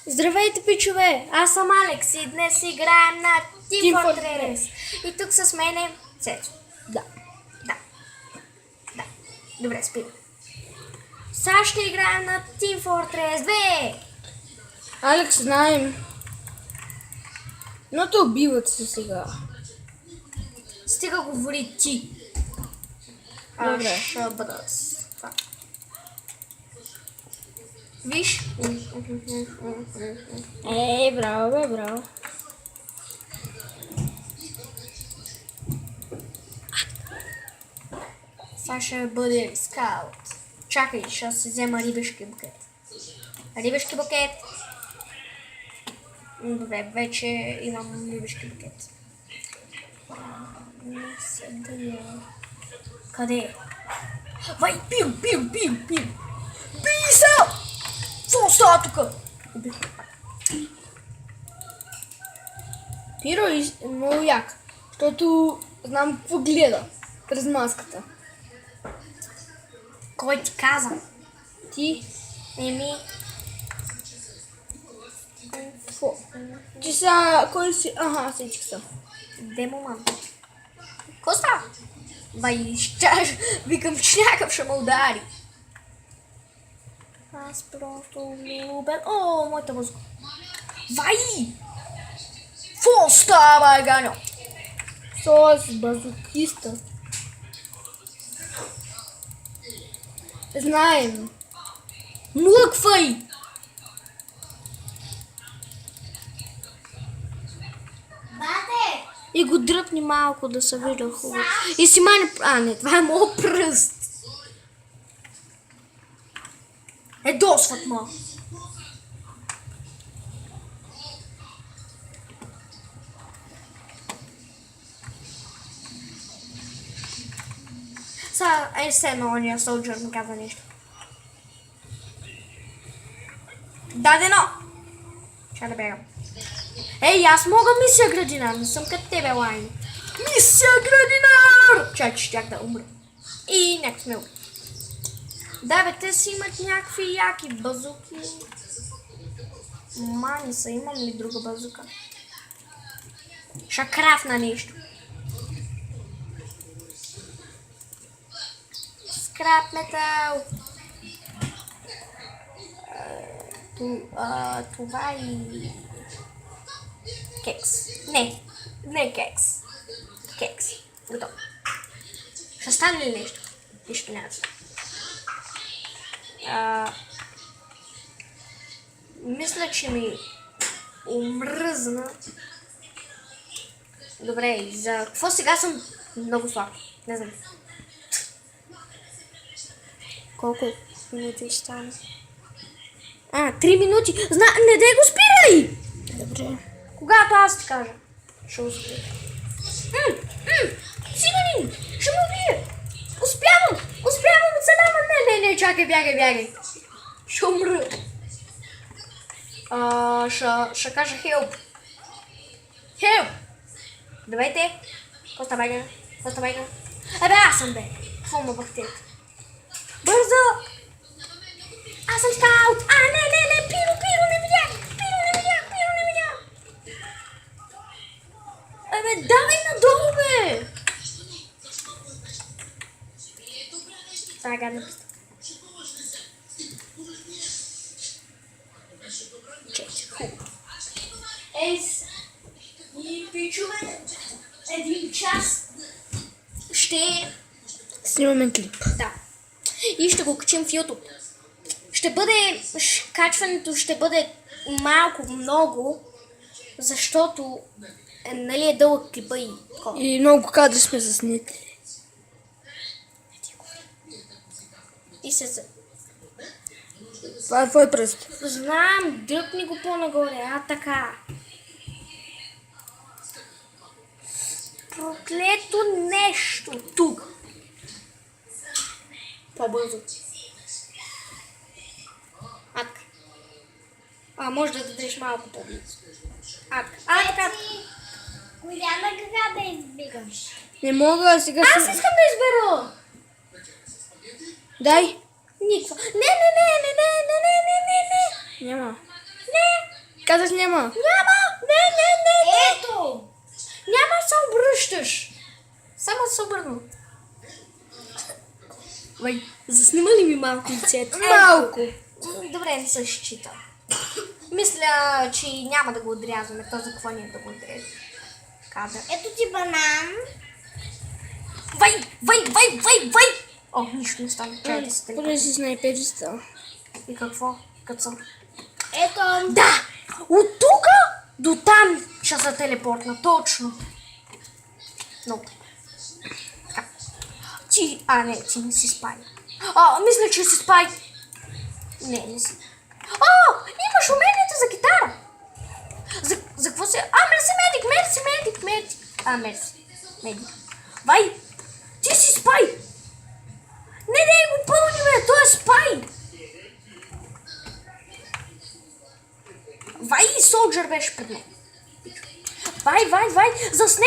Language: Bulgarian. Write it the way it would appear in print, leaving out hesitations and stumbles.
Здравейте, пичове! Аз съм Алекс и днес играем на Team Fortress. И тук с мен е Цецо. Да. Добре, спи. Сега ще играем на Team Fortress 2. Алекс, знаем. Но те убиват се сега. Стига говори ти. Добре. Ще бъда с това. Виж? Браво, бе, браво. Сега ще бъде скаут. Чакай, ще си взема рибешки букет. Рибешки букет. Добре, вече имам рибешки букет. Къде е? Вай, пил! Писа! Какво става тук? Пиро е много як, защото знам какво гледа през маската. Кой ти каза? Ти? Еми, Какво? Ти са... Кой си? Аха, сетих се. демоман. Какво става? Вай, викам, че някакъв ще ме удари. Аз просто любен. О, моята музика. Вай! Какво става, Ганьо? С базукиста. Знаем. Млъквай! Бате! И го дръпни малко да се вижда хубаво. И си мани... А, не, това е моят пръст. Досват ма. Сега, все едно, ония солджър ми каза нещо. Дадено! Чай да бегам. Ей, аз мога мисия градинар, не съм като тебе, Лайни. Мисия градинар! Чай, че щях да умра. И някак сме умри. Да, бе, те си имат някакви яки базуки. Мани са, имам ли друга базука? Ще крафна нещо. Скрап метал. Това и... Кекс. Не кекс. Кекс. Готово. Ще стане ли нещо? Нищо няма да стане. Мисля, че ми омръзна. Добре, за какво сега съм много слаб? Не знам. Колко минути ще стане? 3 минути. Не дей го спирай! Добре. Когато аз ти кажа, ще успея. Сигурин! Ще ме убие! Успявам! Оцелявам! Не, чакай, бягай. Ще умра. Ще кажа хелп. Хелп! Давайте. Коста байга. Абе, аз съм бе. Какво ме бахтете? Бързо! Аз съм скаут! Не, Пиро, не видях! Абе, давай надолу, бе! Това е гадна писта. И пичове, 1 час ще... Снимаме клип. Да. И ще го качим в YouTube. Качването ще бъде много, защото нали е дълъг клипа и такова. И много кадри сме заснети. И се... Това е твой пръст. Знам, дръпни го по-нагоре, така. Проклето нещо тук. По-бързо. Може да дадеш малко по-близо. Така. Голяма гра да избираш. Не мога сега... Аз искам да избера. Дай. Никва. Не. Няма. Не. Казах няма. Няма! Не! Ето! Няма да се обръщаш. Само се обърна. Вай, заснима ли ми малко лицето? Малко. Добре, не се счита. Мисля, че няма да го отрязваме. То за какво ни е да го отрежем? Кадър. Ето ти банан. Вай! О, нищо не стана. Чай да се Поне си снайпериста. И какво? Къцам. Ето. Да! От тук до там ще се телепортна. Точно. Много. Така. Ти... не, ти не си спай. Мисля, че си спай. Не си. Имаш умението за гитара. За какво се... мерси, медик. Мерси. Медик. Вай! Ти си спай! Не го пълни, той е спай! Вай, Солджър беше пред мен. Вай! Заснем